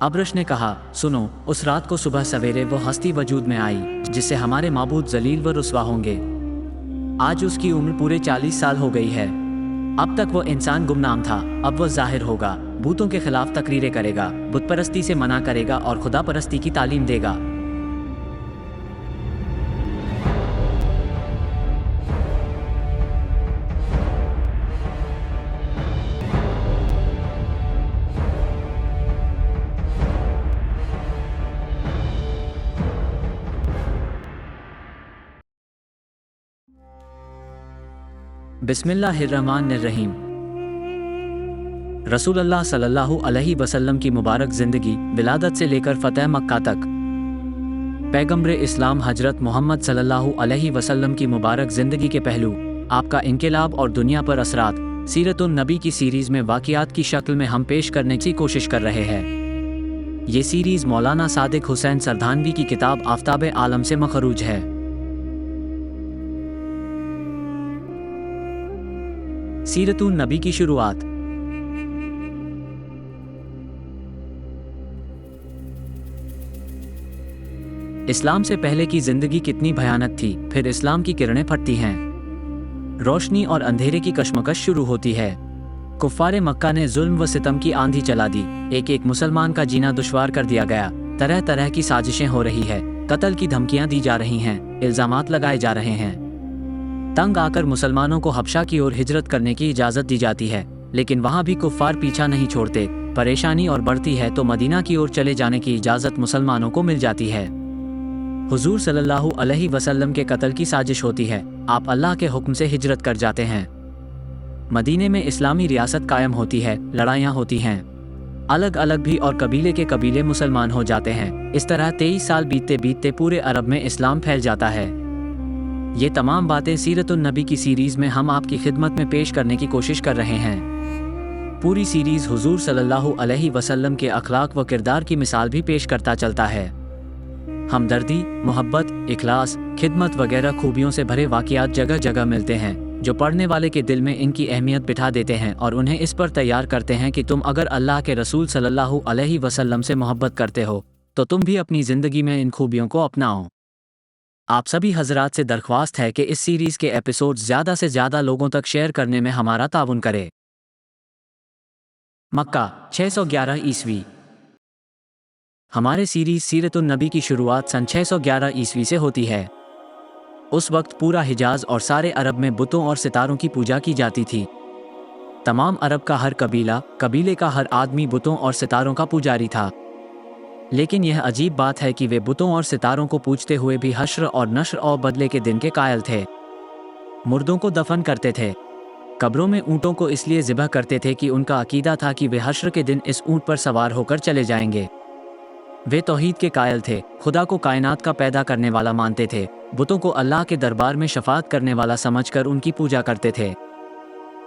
अब्रश ने कहा, सुनो, उस रात को सुबह सवेरे वो हस्ती वजूद में आई जिससे हमारे माबूद जलील व रुस्वा होंगे। आज उसकी उम्र पूरे 40 साल हो गई है। अब तक वो इंसान गुमनाम था, अब वो जाहिर होगा, बूतों के खिलाफ तकरीरें करेगा, बुत परस्ती से मना करेगा और खुदा परस्ती की तालीम देगा। बिस्मिल्लाहिर्रहमानिर्रहीम। रसूलुल्लाह सल्लल्लाहु अलैहि वसल्लम की मुबारक ज़िंदगी विलादत से लेकर फ़तह मक्का तक। पैगम्बर इस्लाम हजरत मोहम्मद सल्लल्लाहु अलैहि वसल्लम की मुबारक ज़िंदगी के पहलू, आपका इनकलाब और दुनिया पर असरात, सीरतुन नबी की सीरीज़ में वाक़ियात की शक्ल में हम पेश करने की कोशिश कर रहे हैं। ये सीरीज़ मौलाना सादिक हुसैन सरधानवी की किताब आफ़ताब आलम से मखरूज है। सीरतुन नबी की शुरुआत। इस्लाम से पहले की जिंदगी कितनी भयानक थी, फिर इस्लाम की किरणें फटती हैं। रोशनी और अंधेरे की कशमकश शुरू होती है। कुफ्फारे मक्का ने जुल्म व सितम की आंधी चला दी। एक एक मुसलमान का जीना दुश्वार कर दिया गया। तरह तरह की साजिशें हो रही है, कत्ल की धमकियां दी जा रही हैं, इल्जामात लगाए जा रहे हैं। तंग आकर मुसलमानों को हबशा की ओर हिजरत करने की इजाज़त दी जाती है, लेकिन वहाँ भी कुफ्फार पीछा नहीं छोड़ते। परेशानी और बढ़ती है तो मदीना की ओर चले जाने की इजाज़त मुसलमानों को मिल जाती है। हुजूर सल्लल्लाहु अलैहि वसल्लम के कत्ल की साजिश होती है। आप अल्लाह के हुक्म से हिजरत कर जाते हैं। मदीने में इस्लामी रियासत कायम होती है, लड़ाइयाँ होती हैं। अलग अलग भी और कबीले के कबीले मुसलमान हो जाते हैं। इस तरह 23 साल बीतते बीतते पूरे अरब में इस्लाम फैल जाता है। ये तमाम बातें सीरतुन नबी की सीरीज़ में हम आपकी खिदमत में पेश करने की कोशिश कर रहे हैं। पूरी सीरीज़ हुजूर सल्लल्लाहु अलैहि वसल्लम के अखलाक व किरदार की मिसाल भी पेश करता चलता है। हमदर्दी, मोहब्बत, इखलास, खिदमत वगैरह खूबियों से भरे वाक़ियात जगह जगह मिलते हैं, जो पढ़ने वाले के दिल में इनकी अहमियत बिठा देते हैं और उन्हें इस पर तैयार करते हैं कि तुम अगर अल्लाह के रसूल सल्लल्लाहु अलैहि वसल्लम से मोहब्बत करते हो तो तुम भी अपनी ज़िंदगी में इन खूबियों को अपनाओ। आप सभी हजरात से दरख्वास्त है कि इस सीरीज़ के एपिसोड ज़्यादा से ज़्यादा लोगों तक शेयर करने में हमारा ताउन करें। मक्का 611 ईस्वी। हमारे सीरीज़ सीरतुन नबी की शुरुआत सन 611 ईस्वी से होती है। उस वक्त पूरा हिजाज और सारे अरब में बुतों और सितारों की पूजा की जाती थी। तमाम अरब का हर कबीला, कबीले का हर आदमी बुतों और सितारों का पुजारी था। लेकिन यह अजीब बात है कि वे बुतों और सितारों को पूजते हुए भी हश्र और नश्र और बदले के दिन के कायल थे। मुर्दों को दफन करते थे। कब्रों में ऊँटों को इसलिए ज़िबह करते थे कि उनका अकीदा था कि वे हश्र के दिन इस ऊँट पर सवार होकर चले जाएंगे। वे तौहीद के कायल थे, खुदा को कायनात का पैदा करने वाला मानते थे। बुतों को अल्लाह के दरबार में शफाअत करने वाला समझकर उनकी पूजा करते थे।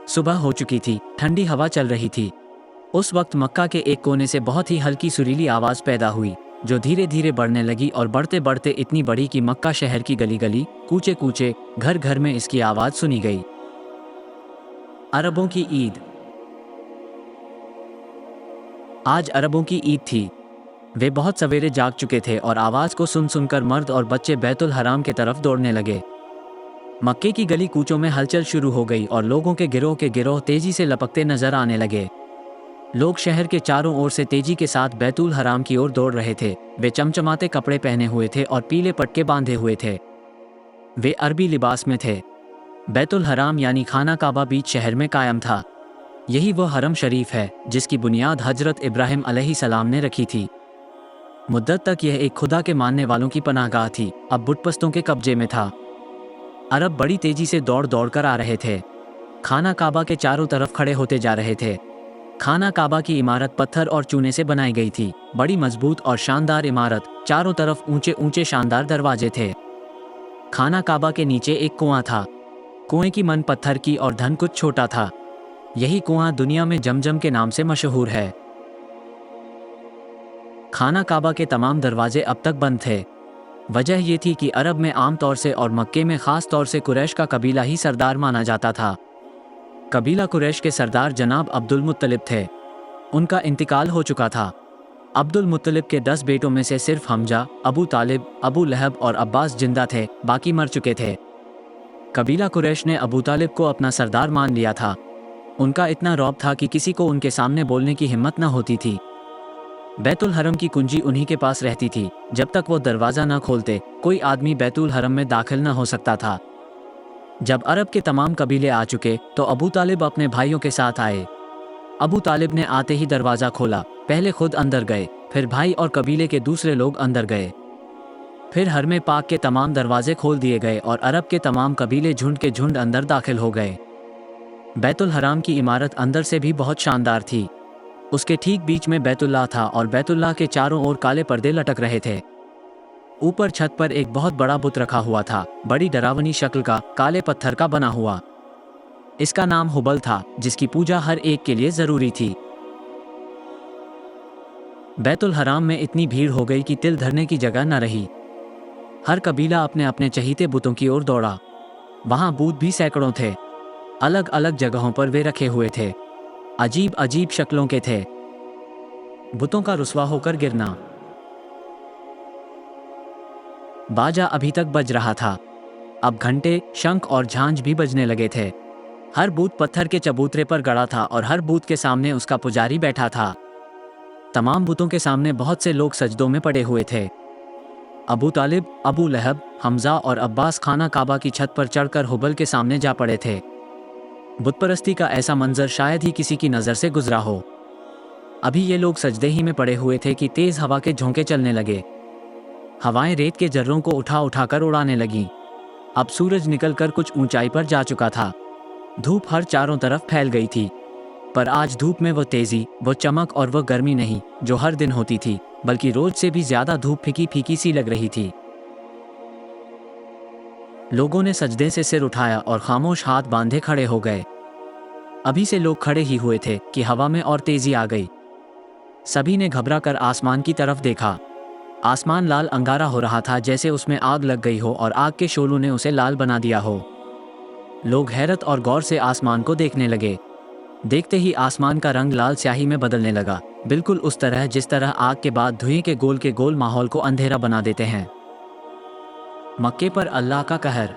सुबह हो चुकी थी, ठंडी हवा चल रही थी। उस वक्त मक्का के एक कोने से बहुत ही हल्की सुरीली आवाज़ पैदा हुई, जो धीरे धीरे बढ़ने लगी और बढ़ते बढ़ते इतनी बढ़ी कि मक्का शहर की गली गली, कूचे कूचे, घर घर में इसकी आवाज़ सुनी गई। अरबों की ईद। आज अरबों की ईद थी। वे बहुत सवेरे जाग चुके थे और आवाज़ को सुन सुनकर मर्द और बच्चे बैतुल हराम के तरफ दौड़ने लगे। मक्के की गली कूचों में हलचल शुरू हो गई और लोगों के गिरोह तेजी से लपकते नजर आने लगे। लोग शहर के चारों ओर से तेजी के साथ बैतुल हराम की ओर दौड़ रहे थे। वे चमचमाते कपड़े पहने हुए थे और पीले पटके बांधे हुए थे। वे अरबी लिबास में थे। बैतुल हराम यानी खाना काबा बीच शहर में कायम था। यही वो हरम शरीफ है जिसकी बुनियाद हजरत इब्राहिम अलैहिस्सलाम ने रखी थी। मुद्दत तक यह एक खुदा के मानने वालों की पनाहगाह थी, अब बुतपस्तों के कब्जे में था। अरब बड़ी तेजी से दौड़ दौड़ कर आ रहे थे। खाना काबा के चारों तरफ खड़े होते जा रहे थे। खाना काबा की इमारत पत्थर और चूने से बनाई गई थी। बड़ी मजबूत और शानदार इमारत, चारों तरफ ऊंचे ऊंचे शानदार दरवाजे थे। खाना काबा के नीचे एक कुआं था। कुएं की मन पत्थर की और धन कुछ छोटा था। यही कुआं दुनिया में जमजम के नाम से मशहूर है। खाना काबा के तमाम दरवाजे अब तक बंद थे। वजह यह थी कि अरब में आम तौर से और मक्के में ख़ास तौर से कुरैश का कबीला ही सरदार माना जाता था। कबीला कुरैश के सरदार जनाब अब्दुल मुत्तलिब थे। उनका इंतकाल हो चुका था। अब्दुल मुत्तलिब के 10 बेटों में से सिर्फ हमजा, अबू तालिब, अबू लहब और अब्बास जिंदा थे, बाकी मर चुके थे। कबीला कुरैश ने अबू तालिब को अपना सरदार मान लिया था। उनका इतना रौब था कि किसी को उनके सामने बोलने की हिम्मत न होती थी। बैतुल हरम की कुंजी उन्हीं के पास रहती थी। जब तक वो दरवाज़ा न खोलते, कोई आदमी बैतुल हरम में दाखिल न हो सकता था। जब अरब के तमाम कबीले आ चुके तो अबू तालिब अपने भाइयों के साथ आए। अबू तालिब ने आते ही दरवाज़ा खोला। पहले खुद अंदर गए, फिर भाई और कबीले के दूसरे लोग अंदर गए। फिर हरमे पाक के तमाम दरवाजे खोल दिए गए और अरब के तमाम कबीले झुंड के झुंड अंदर दाखिल हो गए। बैतुल हराम की इमारत अंदर से भी बहुत शानदार थी। उसके ठीक बीच में बैतुल्लाह था और बैतुल्लाह के चारों ओर काले पर्दे लटक रहे थे। ऊपर छत पर एक बहुत बड़ा बुत रखा हुआ था, बड़ी डरावनी शक्ल का, काले पत्थर का बना हुआ। इसका नाम हुबल था, जिसकी पूजा हर एक के लिए जरूरी थी। बैतुल हराम में इतनी भीड़ हो गई कि तिल धरने की जगह न रही। हर कबीला अपने अपने चहीते बुतों की ओर दौड़ा। वहां बूत भी सैकड़ों थे। अलग अलग जगहों पर वे रखे हुए थे। अजीब अजीब शक्लों के थे। बुतों का रुसवा होकर गिरना। बाजा अभी तक बज रहा था। अब घंटे, शंख और झांझ भी बजने लगे थे। हर बूत पत्थर के चबूतरे पर गड़ा था और हर बूत के सामने उसका पुजारी बैठा था। तमाम बुतों के सामने बहुत से लोग सजदों में पड़े हुए थे। अबू तालिब, अबू लहब, हमजा और अब्बास खाना काबा की छत पर चढ़कर हुबल के सामने जा पड़े थे। बुतपरस्ती का ऐसा मंजर शायद ही किसी की नज़र से गुजरा हो। अभी ये लोग सजदे ही में पड़े हुए थे कि तेज़ हवा के झोंके चलने लगे। हवाएं रेत के जर्रों को उठा उठाकर उड़ाने लगीं। अब सूरज निकलकर कुछ ऊंचाई पर जा चुका था। धूप हर चारों तरफ फैल गई थी। पर आज धूप में वो तेज़ी, वो चमक और वो गर्मी नहीं जो हर दिन होती थी, बल्कि रोज से भी ज्यादा धूप फीकी फीकी सी लग रही थी। लोगों ने सजदे से सिर उठाया और खामोश हाथ बांधे खड़े हो गए। अभी से लोग खड़े ही हुए थे कि हवा में और तेजी आ गई। सभी ने घबरा कर आसमान की तरफ देखा। आसमान लाल अंगारा हो रहा था, जैसे उसमें आग लग गई हो और आग के शोलों ने उसे लाल बना दिया हो। लोग हैरत और गौर से आसमान को देखने लगे। देखते ही आसमान का रंग लाल स्याही में बदलने लगा, बिल्कुल उस तरह जिस तरह आग के बाद धुएं के गोल माहौल को अंधेरा बना देते हैं। मक्के पर अल्लाह का कहर।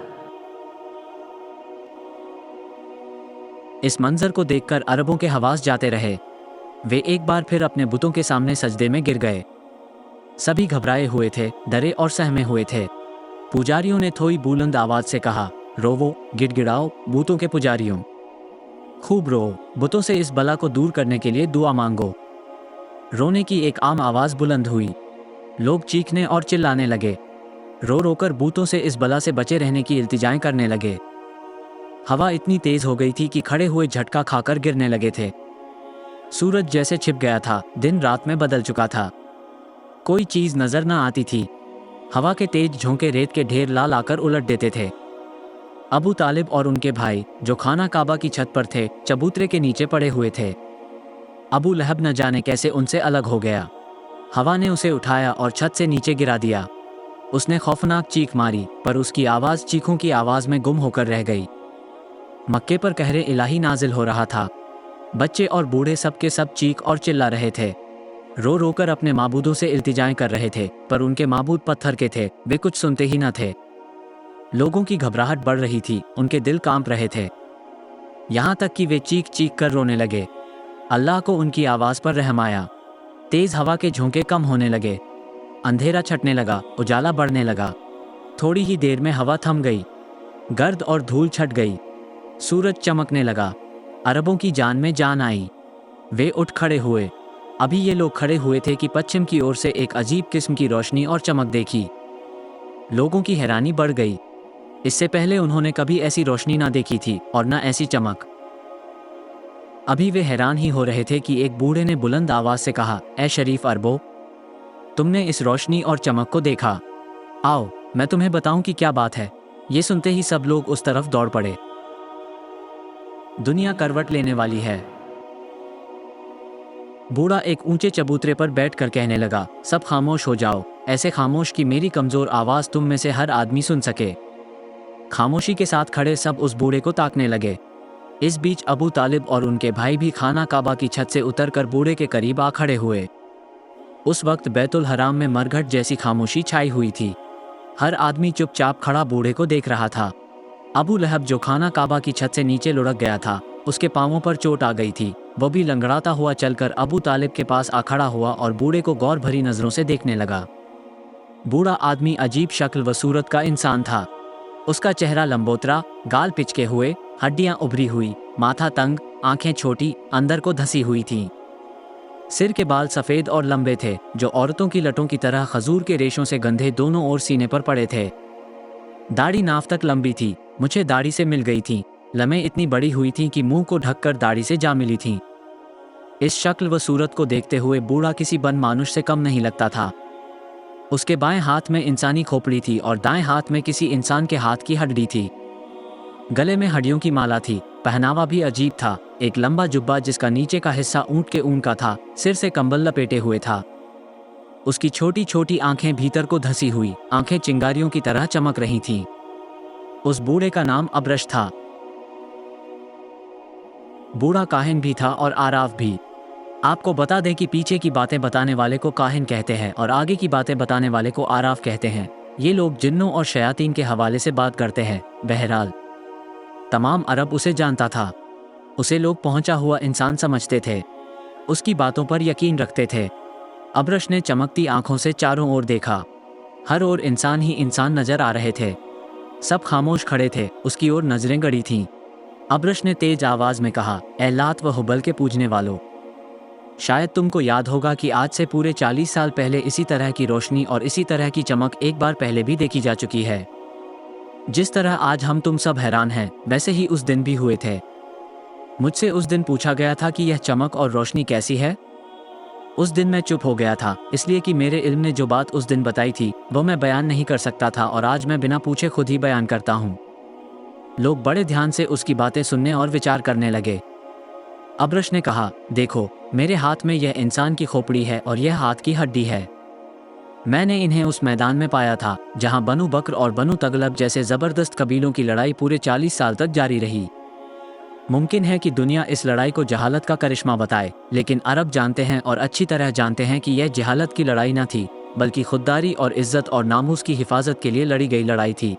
इस मंजर को देखकर अरबों के हवास जाते रहे। वे एक बार फिर अपने बुतों के सामने सजदे में गिर गए। सभी घबराए हुए थे, डरे और सहमे हुए थे। पुजारियों ने थोड़ी बुलंद आवाज से कहा, रोवो, गिड़गिड़ाओ, बूतों के पुजारियों, खूब रो, बुतों से इस बला को दूर करने के लिए दुआ मांगो। रोने की एक आम आवाज बुलंद हुई। लोग चीखने और चिल्लाने लगे। रो रोकर बूतों से इस बला से बचे रहने की इल्तिजाएं करने लगे। हवा इतनी तेज हो गई थी कि खड़े हुए झटका खाकर गिरने लगे थे। सूरज जैसे छिप गया था, दिन रात में बदल चुका था। कोई चीज नजर न आती थी। हवा के तेज झोंके रेत के ढेर ला लाकर उलट देते थे। अबू तालिब और उनके भाई, जो खाना काबा की छत पर थे, चबूतरे के नीचे पड़े हुए थे। अबू लहब न जाने कैसे उनसे अलग हो गया। हवा ने उसे उठाया और छत से नीचे गिरा दिया। उसने खौफनाक चीख मारी, पर उसकी आवाज़ चीखों की आवाज़ में गुम होकर रह गई। मक्के पर कहरे इलाही नाजिल हो रहा था। बच्चे और बूढ़े सब के सब चीख और चिल्ला रहे थे। रो रोकर अपने माबूदों से इल्तिजाएं कर रहे थे, पर उनके माबूद पत्थर के थे, वे कुछ सुनते ही न थे। लोगों की घबराहट बढ़ रही थी, उनके दिल कांप रहे थे। यहाँ तक कि वे चीख चीख कर रोने लगे। अल्लाह को उनकी आवाज़ पर रहम आया। तेज़ हवा के झोंके कम होने लगे। अंधेरा छटने लगा, उजाला बढ़ने लगा। थोड़ी ही देर में हवा थम गई। गर्द और धूल छट गई। सूरज चमकने लगा। अरबों की जान में जान आई। वे उठ खड़े हुए। अभी ये लोग खड़े हुए थे कि पश्चिम की ओर से एक अजीब किस्म की रोशनी और चमक देखी। लोगों की हैरानी बढ़ गई। इससे पहले उन्होंने कभी ऐसी रोशनी ना देखी थी और ना ऐसी चमक। अभी वे हैरान ही हो रहे थे कि एक बूढ़े ने बुलंद आवाज से कहा, ऐ शरीफ अरबो, तुमने इस रोशनी और चमक को देखा। आओ, मैं तुम्हें बताऊं कि क्या बात है। ये सुनते ही सब लोग उस तरफ दौड़ पड़े। दुनिया करवट लेने वाली है। बूढ़ा एक ऊंचे चबूतरे पर बैठकर कहने लगा, सब खामोश हो जाओ, ऐसे खामोश कि मेरी कमजोर आवाज तुम में से हर आदमी सुन सके। खामोशी के साथ खड़े सब उस बूढ़े को ताकने लगे। इस बीच अबू तालिब और उनके भाई भी खाना काबा की छत से उतरकर बूढ़े के करीब आ खड़े हुए। उस वक्त बैतुल हराम में मरघट जैसी खामोशी छाई हुई थी। हर आदमी चुपचाप खड़ा बूढ़े को देख रहा था। अबू लहब जो खाना काबा की छत से नीचे लुढ़क गया था, उसके पांवों पर चोट आ गई थी। वो भी लंगड़ाता हुआ चलकर अबू तालिब के पास आ खड़ा हुआ और बूढ़े को गौर भरी नजरों से देखने लगा। बूढ़ा आदमी अजीब शक्ल व सूरत का इंसान था। उसका चेहरा लंबोतरा, गाल पिचके हुए, हड्डियां उभरी हुई, माथा तंग, आंखें छोटी, अंदर को धसी हुई थीं। सिर के बाल सफ़ेद और लंबे थे, जो औरतों की लटों की तरह खजूर के रेशों से गंधे दोनों ओर सीने पर पड़े थे। दाढ़ी नाफ तक लंबी थी, मुझे दाढ़ी से मिल गई थी। लम्हें इतनी बड़ी हुई थीं कि मुंह को ढककर दाढ़ी से जा मिली थीं। इस शक्ल व सूरत को देखते हुए बूढ़ा किसी बन मानुष से कम नहीं लगता था। उसके बाएं हाथ में इंसानी खोपड़ी थी और दाएं हाथ में किसी इंसान के हाथ की हड्डी थी। गले में हड्डियों की माला थी। पहनावा भी अजीब था। एक लंबा जुब्बा जिसका नीचे का हिस्सा ऊंट के ऊन का था, सिर से कंबल लपेटे हुए था। उसकी छोटी छोटी आंखें भीतर को धसी हुई, आंखें चिंगारियों की तरह चमक रही थीं। उस बूढ़े का नाम अब्रश था। बूढ़ा काहिन भी था और आराफ भी। आपको बता दें कि पीछे की बातें बताने वाले को काहिन कहते हैं और आगे की बातें बताने वाले को आराफ कहते हैं। ये लोग जिन्नों और शयातीन के हवाले से बात करते हैं। बहरहाल तमाम अरब उसे जानता था। उसे लोग पहुंचा हुआ इंसान समझते थे। उसकी बातों पर यकीन रखते थे। अब्रश ने चमकती आंखों से चारों ओर देखा। हर ओर इंसान ही इंसान नजर आ रहे थे। सब खामोश खड़े थे, उसकी ओर नजरें गड़ी थीं। अब्रश ने तेज आवाज में कहा, ए लात व हुबल के पूजने वालों, शायद तुमको याद होगा कि आज से पूरे 40 साल पहले इसी तरह की रोशनी और इसी तरह की चमक एक बार पहले भी देखी जा चुकी है। जिस तरह आज हम तुम सब हैरान हैं, वैसे ही उस दिन भी हुए थे। मुझसे उस दिन पूछा गया था कि यह चमक और रोशनी कैसी है। उस दिन मैं चुप हो गया था, इसलिए कि मेरे इल्म ने जो बात उस दिन बताई थी वो मैं बयान नहीं कर सकता था, और आज मैं बिना पूछे खुद ही बयान करता हूँ। लोग बड़े ध्यान से उसकी बातें सुनने और विचार करने लगे। अब्रश ने कहा, देखो, मेरे हाथ में यह इंसान की खोपड़ी है और यह हाथ की हड्डी है। मैंने इन्हें उस मैदान में पाया था जहां बनु बकर और बनु तगलब जैसे ज़बरदस्त कबीलों की लड़ाई पूरे 40 साल तक जारी रही। मुमकिन है कि दुनिया इस लड़ाई को जहालत का करिश्मा बताए, लेकिन अरब जानते हैं और अच्छी तरह जानते हैं कि यह जहालत की लड़ाई न थी, बल्कि खुददारी और इज्जत और नामूस की हिफाजत के लिए लड़ी गई लड़ाई थी।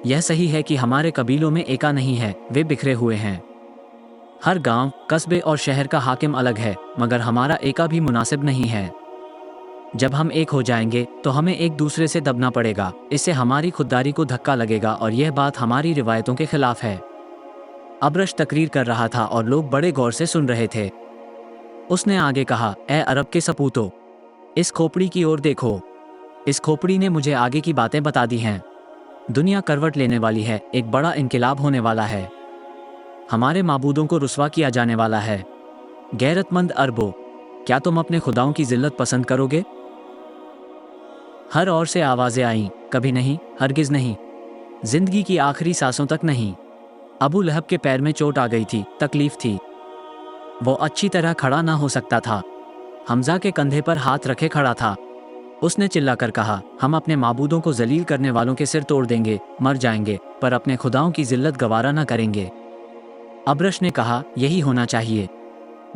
यह सही है कि हमारे कबीलों में एका नहीं है, वे बिखरे हुए हैं। हर गांव, कस्बे और शहर का हाकिम अलग है, मगर हमारा एका भी मुनासिब नहीं है। जब हम एक हो जाएंगे तो हमें एक दूसरे से दबना पड़ेगा। इससे हमारी खुददारी को धक्का लगेगा और यह बात हमारी रिवायतों के खिलाफ है। अब्रश तकरीर कर रहा था और लोग बड़े गौर से सुन रहे थे। उसने आगे कहा, ए अरब के सपूतों, इस खोपड़ी की ओर देखो। इस खोपड़ी ने मुझे आगे की बातें बता दी हैं। दुनिया करवट लेने वाली है, एक बड़ा इनकिलाब होने वाला है। हमारे माबूदों को रुस्वा किया जाने वाला है। गैरतमंद अरबों, क्या तुम अपने खुदाओं की जिल्लत पसंद करोगे? हर ओर से आवाजें आईं, कभी नहीं, हरगिज नहीं, जिंदगी की आखिरी सांसों तक नहीं। अबू लहब के पैर में चोट आ गई थी, तकलीफ थी। वो अच्छी तरह खड़ा ना हो सकता था। हमजा के कंधे पर हाथ रखे खड़ा था। उसने चिल्लाकर कहा, हम अपने माबूदों को जलील करने वालों के सिर तोड़ देंगे, मर जाएंगे, पर अपने खुदाओं की जिल्लत गवारा ना करेंगे। अब्रश ने कहा, यही होना चाहिए।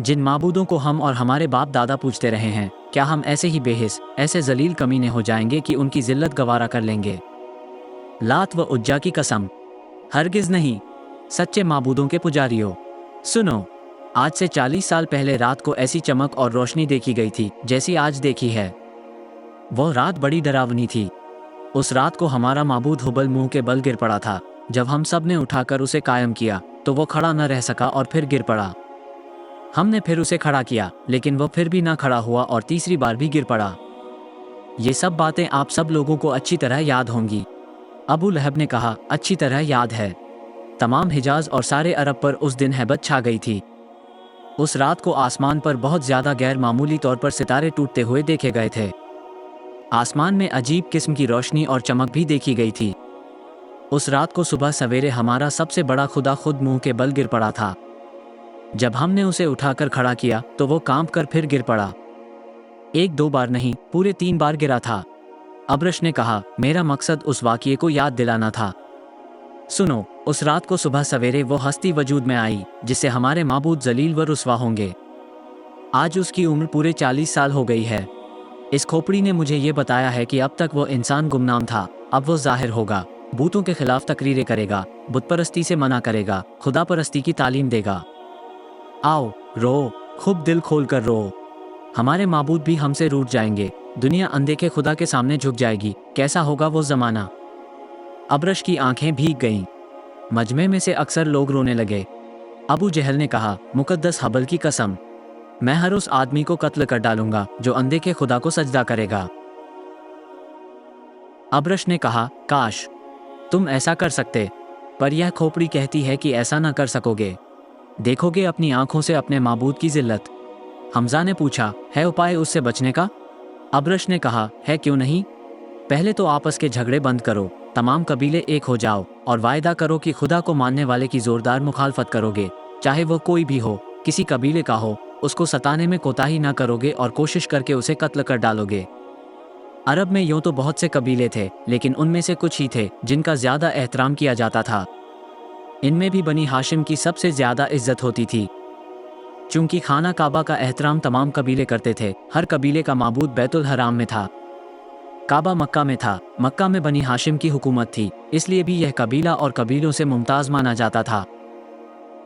जिन माबूदों को हम और हमारे बाप दादा पूछते रहे हैं, क्या हम ऐसे ही बेहिस, ऐसे जलील कमीने हो जाएंगे कि उनकी जिल्लत गवारा कर लेंगे? लात व उज्जा की कसम, हरगिज नहीं। सच्चे माबूदों के पुजारियों, सुनो, आज से 40 साल पहले रात को ऐसी चमक और रोशनी देखी गई थी जैसी आज देखी है। वो रात बड़ी डरावनी थी। उस रात को हमारा माबूद हुबल मुंह के बल गिर पड़ा था। जब हम सब ने उठाकर उसे कायम किया तो वो खड़ा न रह सका और फिर गिर पड़ा। हमने फिर उसे खड़ा किया, लेकिन वो फिर भी ना खड़ा हुआ और तीसरी बार भी गिर पड़ा। ये सब बातें आप सब लोगों को अच्छी तरह याद होंगी। अबू लहब ने कहा, अच्छी तरह याद है। तमाम हिजाज और सारे अरब पर उस दिन हैबत छा गई थी। उस रात को आसमान पर बहुत ज्यादा गैर मामूली तौर पर सितारे टूटते हुए देखे गए थे। आसमान में अजीब किस्म की रोशनी और चमक भी देखी गई थी। उस रात को सुबह सवेरे हमारा सबसे बड़ा खुदा खुद मुंह के बल गिर पड़ा था। जब हमने उसे उठाकर खड़ा किया तो वो कांप कर फिर गिर पड़ा। एक दो बार नहीं, पूरे 3 बार गिरा था। अब्रश ने कहा, मेरा मकसद उस वाक़ये को याद दिलाना था। सुनो, उस रात को सुबह सवेरे वो हस्ती वजूद में आई जिससे हमारे माबूद जलील व रुस्वा होंगे। आज उसकी उम्र पूरे 40 साल हो गई है। इस खोपड़ी ने मुझे ये बताया है कि अब तक वो इंसान गुमनाम था, अब वो जाहिर होगा, बूतों के खिलाफ तकरीरें करेगा, बुतपरस्ती से मना करेगा, खुदा परस्ती की तालीम देगा। आओ रो, खूब दिल खोल कर रो। हमारे माबूद भी हमसे रूठ जाएंगे, दुनिया अनदेखे खुदा के सामने झुक जाएगी, कैसा होगा वो ज़माना। अबरश की आंखें भीग गईं। मजमे में से अक्सर लोग रोने लगे। अबू जहल ने कहा, मुकद्दस हबल की कसम, मैं हर उस आदमी को कत्ल कर डालूंगा जो अनदेखे खुदा को सजदा करेगा। अबरश ने कहा, काश तुम ऐसा कर सकते, पर यह खोपड़ी कहती है कि ऐसा ना कर सकोगे। देखोगे अपनी आंखों से अपने माबूद की जिल्लत। हमजा ने पूछा, है उपाय उससे बचने का? अबरश ने कहा, है क्यों नहीं। पहले तो आपस के झगड़े बंद करो, तमाम कबीले एक हो जाओ और वायदा करो कि खुदा को मानने वाले की जोरदार मुखालफत करोगे, चाहे वो कोई भी हो, किसी कबीले का हो, उसको सताने में कोताही ना करोगे और कोशिश करके उसे कत्ल कर डालोगे। अरब में यूं तो बहुत से कबीले थे, लेकिन उनमें से कुछ ही थे जिनका ज्यादा एहतराम किया जाता था। इनमें भी बनी हाशिम की सबसे ज्यादा इज्जत होती थी। चूंकि खाना काबा का एहतराम तमाम कबीले करते थे, हर कबीले का माबूद बैतुल हराम में था। काबा मक्का में था, मक्का में बनी हाशिम की हुकूमत थी, इसलिए भी यह कबीला और कबीलों से मुमताज माना जाता था।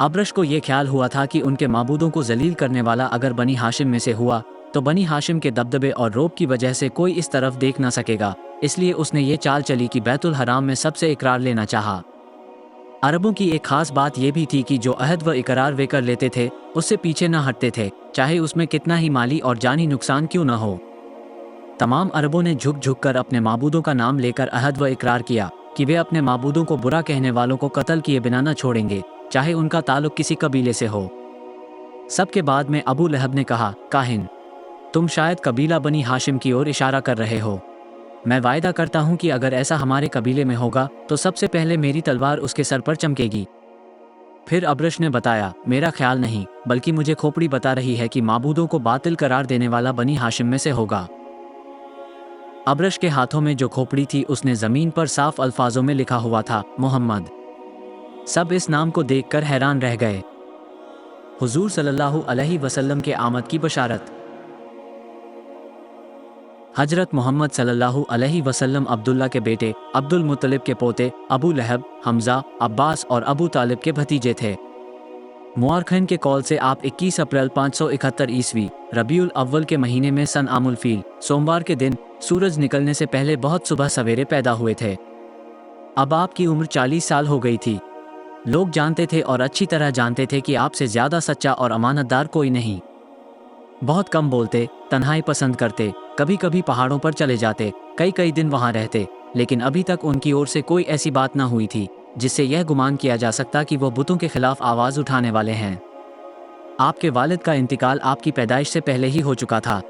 अबरश को यह ख्याल हुआ था कि उनके माबूदों को जलील करने वाला अगर बनी हाशिम में से हुआ तो बनी हाशिम के दबदबे और रोब की वजह से कोई इस तरफ देख ना सकेगा, इसलिए उसने ये चाल चली कि बैतुल हराम में सबसे इकरार लेना चाहा। अरबों की एक खास बात यह भी थी कि जो अहद व इकरार वे कर लेते थे उससे पीछे न हटते थे, चाहे उसमें कितना ही माली और जानी नुकसान क्यों न हो। तमाम अरबों ने झुक झुक कर अपने माबूदों का नाम लेकर अहद व इकरार किया कि वे अपने माबूदों को बुरा कहने वालों को कत्ल किए बिना न छोड़ेंगे, चाहे उनका ताल्लुक किसी कबीले से हो। सबके बाद में अबू लहब ने कहा, काहिन, तुम शायद कबीला बनी हाशिम की ओर इशारा कर रहे हो। मैं वायदा करता हूं कि अगर ऐसा हमारे कबीले में होगा तो सबसे पहले मेरी तलवार उसके सर पर चमकेगी। फिर अबरश ने बताया, मेरा ख्याल नहीं, बल्कि मुझे खोपड़ी बता रही है कि माबूदों को बातिल करार देने वाला बनी हाशिम में से होगा। अबरश के हाथों में जो खोपड़ी थी उसने ज़मीन पर साफ अल्फाजों में लिखा हुआ था, मोहम्मद। सब इस नाम को देखकर हैरान रह गए। हुजूर सल्लल्लाहु अलैहि वसल्लम के आमद की बशारत। हजरत मोहम्मद सल्लल्लाहु अलैहि वसल्लम अब्दुल्ला के बेटे, अब्दुल मुत्तलिब के पोते, अबू लहब, हमजा, अब्बास और अबू तालिब के भतीजे थे। मुआरखन के कौल से आप 21 अप्रैल 571 ईस्वी रबीउल अव्वल के महीने में सन आमुल फील सोमवार के दिन सूरज निकलने से पहले बहुत सुबह सवेरे पैदा हुए थे। अब आपकी उम्र 40 साल हो गई थी। लोग जानते थे और अच्छी तरह जानते थे कि आपसे ज़्यादा सच्चा और अमानतदार कोई नहीं। बहुत कम बोलते, तन्हाई पसंद करते, कभी कभी पहाड़ों पर चले जाते, कई कई दिन वहाँ रहते, लेकिन अभी तक उनकी ओर से कोई ऐसी बात ना हुई थी जिससे यह गुमान किया जा सकता कि वो बुतों के खिलाफ आवाज़ उठाने वाले हैं। आपके वालिद का इंतकाल आपकी पैदाइश से पहले ही हो चुका था।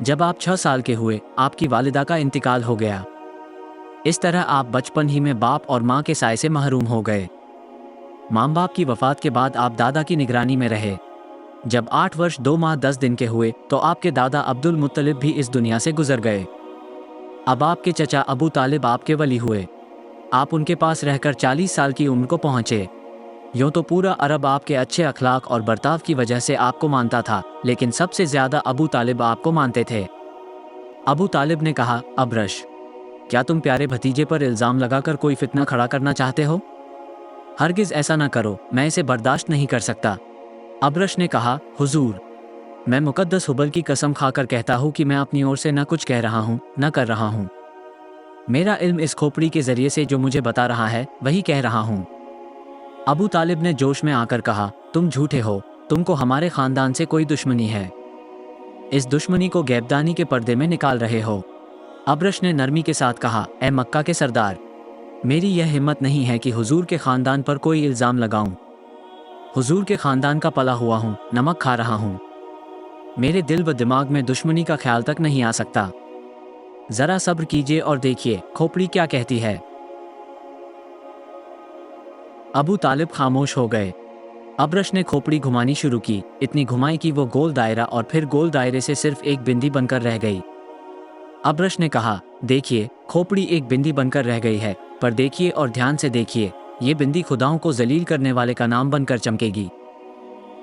जब आप 6 साल के हुए, आपकी वालिदा का इंतकाल हो गया। इस तरह आप बचपन ही में बाप और माँ के साए से महरूम हो गए। माँ बाप की वफ़ात के बाद आप दादा की निगरानी में रहे। जब 8 वर्ष 2 माह 10 दिन के हुए तो आपके दादा अब्दुल मुत्तलिब भी इस दुनिया से गुजर गए। अब आपके चचा अबू तालिब आपके वली हुए। आप उनके पास रहकर 40 साल की उम्र को पहुँचे। यूँ तो पूरा अरब आपके अच्छे अखलाक और बर्ताव की वजह से आपको मानता था, लेकिन सबसे ज़्यादा अबू तालिब आपको मानते थे। अबू तालिब ने कहा, अबरश, क्या तुम प्यारे भतीजे पर इल्ज़ाम लगाकर कोई फितना खड़ा करना चाहते हो? हरगिज़ ऐसा ना करो, मैं इसे बर्दाश्त नहीं कर सकता। अबरश ने कहा, हुजूर, मैं मुकद्दस हुबल की कसम खाकर कहता हूँ कि मैं अपनी ओर से न कुछ कह रहा हूँ न कर रहा हूँ। मेरा इल्म इस खोपड़ी के ज़रिए से जो मुझे बता रहा है वही कह रहा हूँ। अबू तालिब ने जोश में आकर कहा, तुम झूठे हो, तुमको हमारे ख़ानदान से कोई दुश्मनी है। इस दुश्मनी को गैबदानी के पर्दे में निकाल रहे हो। अबरश ने नरमी के साथ कहा, ए मक्का के सरदार, मेरी यह हिम्मत नहीं है कि हुजूर के ख़ानदान पर कोई इल्ज़ाम लगाऊं। हुजूर के ख़ानदान का पला हुआ हूँ, नमक खा रहा हूँ। मेरे दिल व दिमाग में दुश्मनी का ख्याल तक नहीं आ सकता। ज़रा सब्र कीजिए और देखिए खोपड़ी क्या कहती है। अबू तालिब खामोश हो गए। अबरश ने खोपड़ी घुमानी शुरू की, इतनी घुमाई कि वो गोल दायरा और फिर गोल दायरे से सिर्फ एक बिंदी बनकर रह गई। अबरश ने कहा, देखिए, खोपड़ी एक बिंदी बनकर रह गई है, पर देखिए और ध्यान से देखिए, ये बिंदी खुदाओं को जलील करने वाले का नाम बनकर चमकेगी।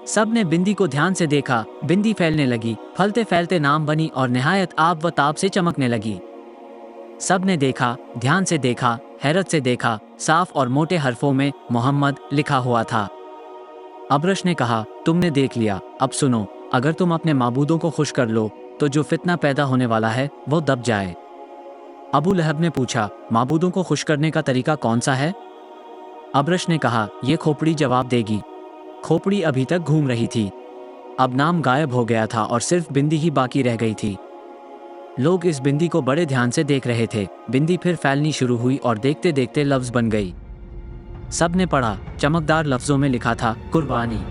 सब ने बिंदी को ध्यान से देखा। बिंदी फैलने लगी, फलते फैलते नाम बनी और निहायत आब व ताब से चमकने लगी। सब ने देखा, ध्यान से देखा, हैरत से देखा, साफ और मोटे हरफों में मोहम्मद लिखा हुआ था। अबरश ने कहा, तुमने देख लिया, अब सुनो, अगर तुम अपने माबूदों को खुश कर लो तो जो फितना पैदा होने वाला है वो दब जाए। अबू लहब ने पूछा, माबूदों को खुश करने का तरीका कौन सा है? अबरश ने कहा, ये खोपड़ी जवाब देगी। खोपड़ी अभी तक घूम रही थी, अब नाम गायब हो गया था और सिर्फ बिंदी ही बाकी रह गई थी। लोग इस बिंदी को बड़े ध्यान से देख रहे थे। बिंदी फिर फैलनी शुरू हुई और देखते देखते लफ्ज बन गई। सब ने पढ़ा, चमकदार लफ्जों में लिखा था, कुर्बानी।